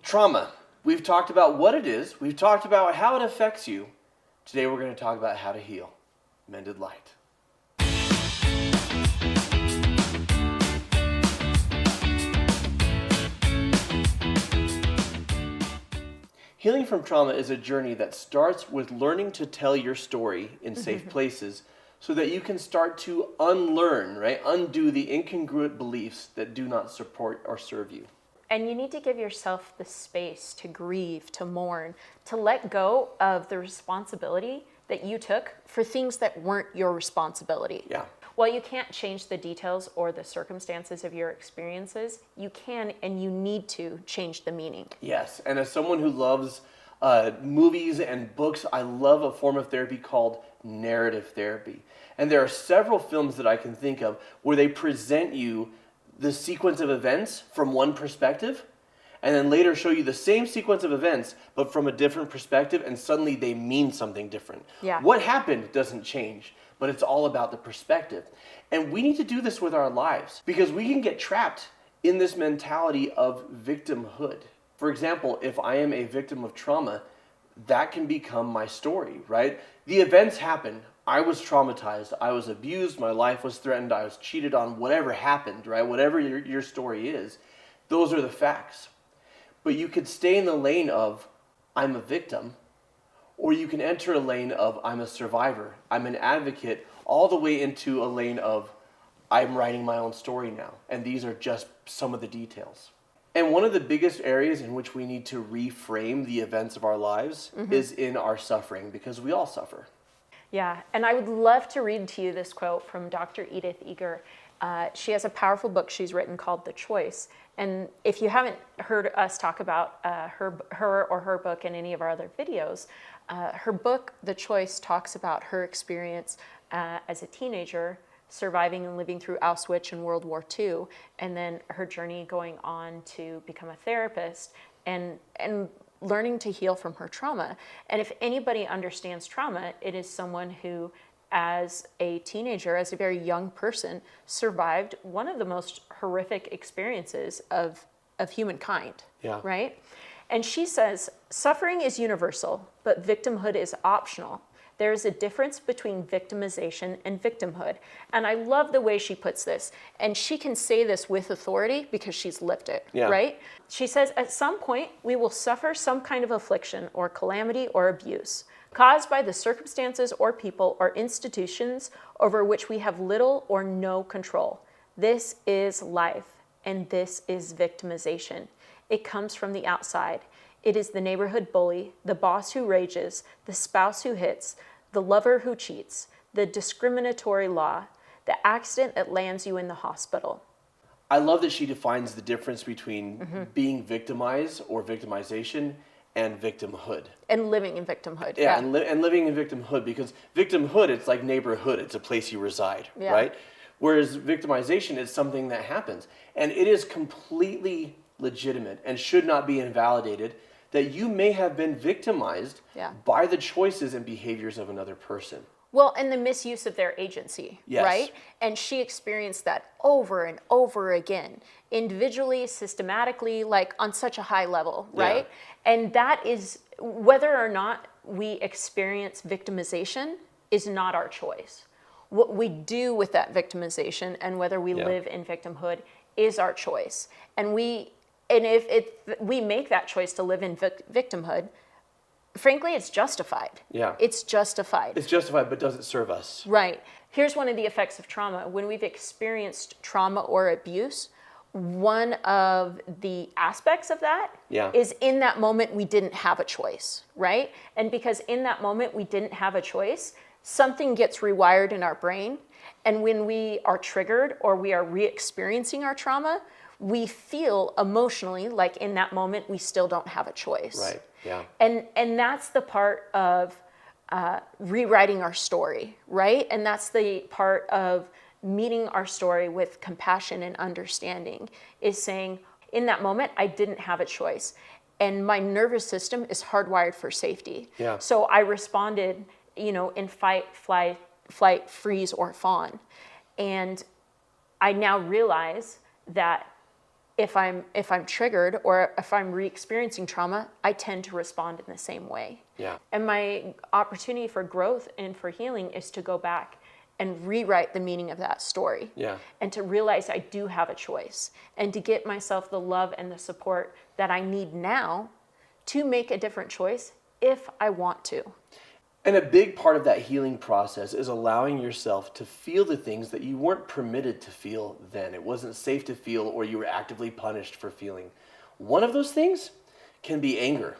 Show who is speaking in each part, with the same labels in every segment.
Speaker 1: Trauma. We've talked about what it is. We've talked about how it affects you. Today we're going to talk about how to heal. Mended Light. Healing from trauma is a journey that starts with learning to tell your story in safe places so that you can start to unlearn, right? Undo the incongruent beliefs that do not support or serve you.
Speaker 2: And you need to give yourself the space to grieve, to mourn, to let go of the responsibility that you took for things that weren't your responsibility.
Speaker 1: Yeah.
Speaker 2: While you can't change the details or the circumstances of your experiences, you can and you need to change the meaning.
Speaker 1: Yes, and as someone who loves movies and books, I love a form of therapy called narrative therapy. And there are several films that I can think of where they present you the sequence of events from one perspective, and then later show you the same sequence of events, but from a different perspective, and suddenly they mean something different.
Speaker 2: Yeah.
Speaker 1: What happened doesn't change, but it's all about the perspective. And we need to do this with our lives, because we can get trapped in this mentality of victimhood. For example, if I am a victim of trauma, that can become my story, right? The events happen. I was traumatized. I was abused. My life was threatened. I was cheated on. Whatever happened, right? Whatever your story is, those are the facts. But you could stay in the lane of, I'm a victim, or you can enter a lane of, I'm a survivor. I'm an advocate, all the way into a lane of, I'm writing my own story now. And these are just some of the details. And one of the biggest areas in which we need to reframe the events of our lives is in our suffering, because we all suffer.
Speaker 2: Yeah, and I would love to read to you this quote from Dr. Edith Eger. She has a powerful book she's written called The Choice. And if you haven't heard us talk about her book in any of our other videos, her book, The Choice, talks about her experience as a teenager, surviving and living through Auschwitz and World War II, and then her journey going on to become a therapist and learning to heal from her trauma. And if anybody understands trauma, it is someone who, as a teenager, as a very young person, survived one of the most horrific experiences of humankind, right? And she says, suffering is universal, but victimhood is optional. There is a difference between victimization and victimhood. And I love the way she puts this. And she can say this with authority because she's lived it, right? She says, at some point, we will suffer some kind of affliction or calamity or abuse caused by the circumstances or people or institutions over which we have little or no control. This is life, and this is victimization. It comes from the outside. It is the neighborhood bully, the boss who rages, the spouse who hits, the lover who cheats, the discriminatory law, the accident that lands you in the hospital.
Speaker 1: I love that she defines the difference between being victimized or victimization and victimhood.
Speaker 2: And living in victimhood.
Speaker 1: Yeah, and living in victimhood, because victimhood, it's like neighborhood. It's a place you reside, right? Whereas victimization is something that happens. And it is completely legitimate and should not be invalidated that you may have been victimized by the choices and behaviors of another person.
Speaker 2: Well, and the misuse of their agency, right? And she experienced that over and over again, individually, systematically, like on such a high level, right? And that is, whether or not we experience victimization is not our choice. What we do with that victimization and whether we live in victimhood is our choice. And if we make that choice to live in victimhood, frankly, it's justified. It's justified.
Speaker 1: It's justified, but does it serve us?
Speaker 2: Right. Here's one of the effects of trauma. When we've experienced trauma or abuse, one of the aspects of that is in that moment we didn't have a choice, right? And because in that moment we didn't have a choice, something gets rewired in our brain. And when we are triggered or we are re-experiencing our trauma, we feel emotionally like in that moment we still don't have a choice.
Speaker 1: Right, yeah.
Speaker 2: And that's the part of rewriting our story, right? And that's the part of meeting our story with compassion and understanding, is saying, in that moment, I didn't have a choice. And my nervous system is hardwired for safety. So I responded, in fight, flight, freeze, or fawn. And I now realize that if I'm triggered or if I'm re-experiencing trauma, I tend to respond in the same way.
Speaker 1: Yeah.
Speaker 2: And my opportunity for growth and for healing is to go back and rewrite the meaning of that story.
Speaker 1: Yeah.
Speaker 2: And to realize I do have a choice and to get myself the love and the support that I need now to make a different choice if I want to.
Speaker 1: And a big part of that healing process is allowing yourself to feel the things that you weren't permitted to feel then. It wasn't safe to feel, or you were actively punished for feeling. One of those things can be anger.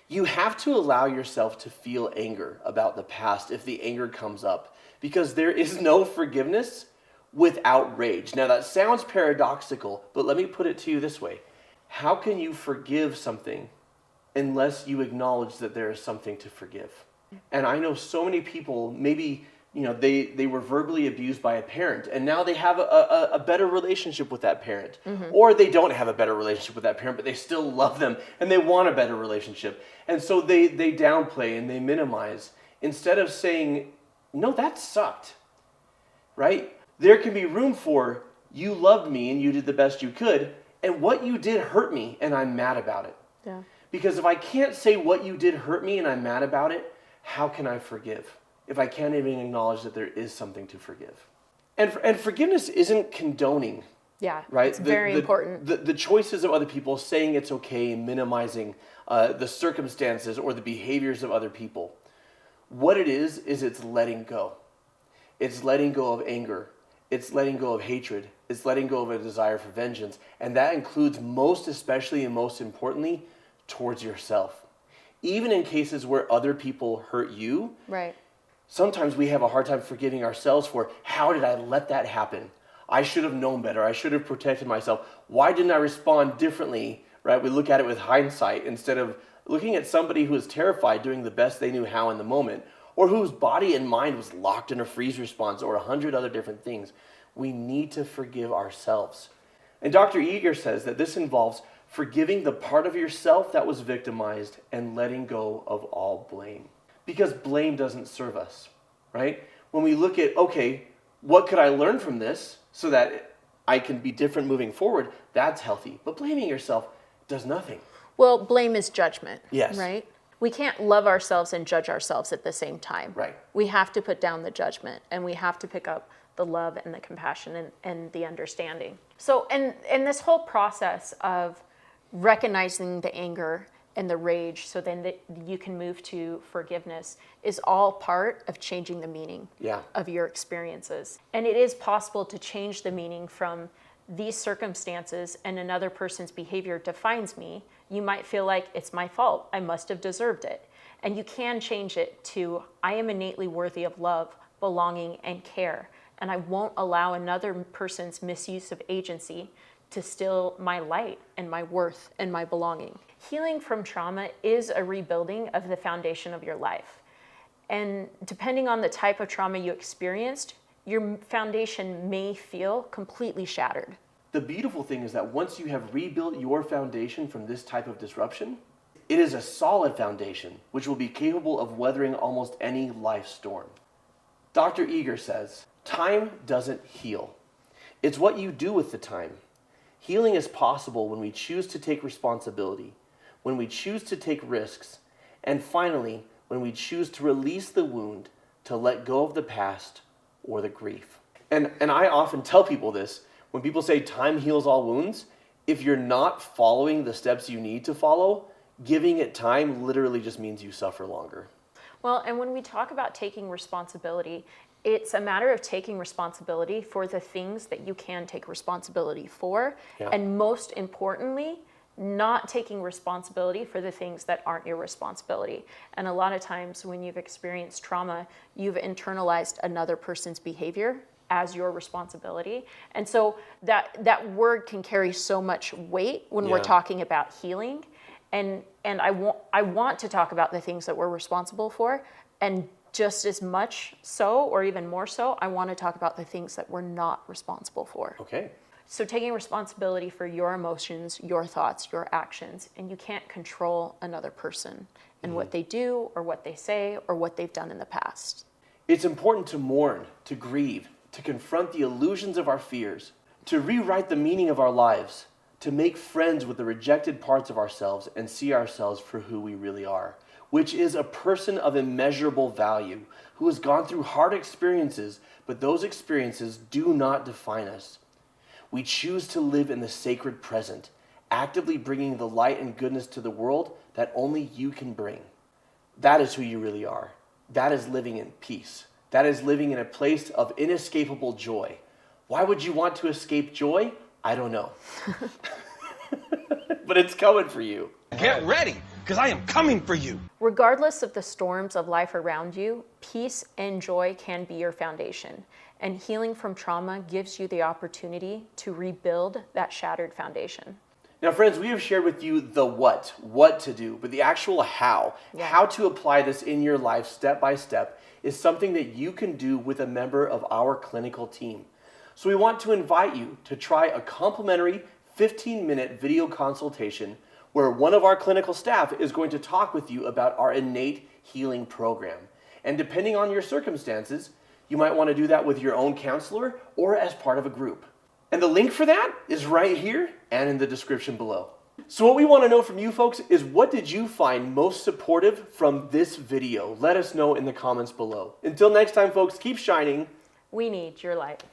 Speaker 1: You have to allow yourself to feel anger about the past if the anger comes up, because there is no forgiveness without rage. Now that sounds paradoxical, but let me put it to you this way. How can you forgive something unless you acknowledge that there is something to forgive? And I know so many people, maybe, they were verbally abused by a parent, and now they have a better relationship with that parent. Mm-hmm. Or they don't have a better relationship with that parent, but they still love them, and they want a better relationship. And so they downplay and they minimize, instead of saying, no, that sucked, right? There can be room for, you loved me and you did the best you could, and what you did hurt me, and I'm mad about it.
Speaker 2: Yeah.
Speaker 1: Because if I can't say what you did hurt me and I'm mad about it, how can I forgive if I can't even acknowledge that there is something to forgive? And forgiveness isn't condoning.
Speaker 2: Yeah,
Speaker 1: right?
Speaker 2: It's very important.
Speaker 1: The choices of other people, saying it's okay, minimizing the circumstances or the behaviors of other people. What it is it's letting go. It's letting go of anger. It's letting go of hatred. It's letting go of a desire for vengeance. And that includes most especially and most importantly, towards yourself. Even in cases where other people hurt you,
Speaker 2: right?
Speaker 1: Sometimes we have a hard time forgiving ourselves for, how did I let that happen? I should have known better. I should have protected myself. Why didn't I respond differently, right? We look at it with hindsight instead of looking at somebody who is terrified doing the best they knew how in the moment, or whose body and mind was locked in a freeze response, or 100 other different things. We need to forgive ourselves. And Dr. Eger says that this involves forgiving the part of yourself that was victimized and letting go of all blame. Because blame doesn't serve us, right? When we look at, okay, what could I learn from this so that I can be different moving forward, that's healthy. But blaming yourself does nothing.
Speaker 2: Well, blame is judgment,
Speaker 1: yes,
Speaker 2: right? We can't love ourselves and judge ourselves at the same time.
Speaker 1: Right.
Speaker 2: We have to put down the judgment, and we have to pick up the love and the compassion and the understanding. So, and this whole process of recognizing the anger and the rage so then that you can move to forgiveness is all part of changing the meaning of your experiences. And it is possible to change the meaning from these circumstances and another person's behavior defines me. You might feel like it's my fault. I must have deserved it. And you can change it to, I am innately worthy of love, belonging, and care. And I won't allow another person's misuse of agency to steal my light and my worth and my belonging. Healing from trauma is a rebuilding of the foundation of your life. And depending on the type of trauma you experienced, your foundation may feel completely shattered.
Speaker 1: The beautiful thing is that once you have rebuilt your foundation from this type of disruption, it is a solid foundation which will be capable of weathering almost any life storm. Dr. Eger says, time doesn't heal. It's what you do with the time. Healing is possible when we choose to take responsibility, when we choose to take risks, and finally, when we choose to release the wound, to let go of the past or the grief. And I often tell people this, when people say time heals all wounds, if you're not following the steps you need to follow, giving it time literally just means you suffer longer.
Speaker 2: Well, and when we talk about taking responsibility, it's a matter of taking responsibility for the things that you can take responsibility for, and most importantly, not taking responsibility for the things that aren't your responsibility. And a lot of times when you've experienced trauma, you've internalized another person's behavior as your responsibility. And so that word can carry so much weight when we're talking about healing. And I want to talk about the things that we're responsible for, and just as much so, or even more so, I want to talk about the things that we're not responsible for.
Speaker 1: Okay.
Speaker 2: So taking responsibility for your emotions, your thoughts, your actions, and you can't control another person and what they do or what they say or what they've done in the past.
Speaker 1: It's important to mourn, to grieve, to confront the illusions of our fears, to rewrite the meaning of our lives, to make friends with the rejected parts of ourselves and see ourselves for who we really are, which is a person of immeasurable value who has gone through hard experiences, but those experiences do not define us. We choose to live in the sacred present, actively bringing the light and goodness to the world that only you can bring. That is who you really are. That is living in peace. That is living in a place of inescapable joy. Why would you want to escape joy? I don't know. But it's coming for you.
Speaker 3: Get ready, because I am coming for you.
Speaker 2: Regardless of the storms of life around you, peace and joy can be your foundation. And healing from trauma gives you the opportunity to rebuild that shattered foundation.
Speaker 1: Now, friends, we have shared with you the what to do, but the actual how to apply this in your life step by step is something that you can do with a member of our clinical team. So we want to invite you to try a complimentary 15-minute video consultation where one of our clinical staff is going to talk with you about our innate healing program. And depending on your circumstances, you might want to do that with your own counselor or as part of a group. And the link for that is right here and in the description below. So what we want to know from you folks is, what did you find most supportive from this video? Let us know in the comments below. Until next time, folks, keep shining.
Speaker 2: We need your light.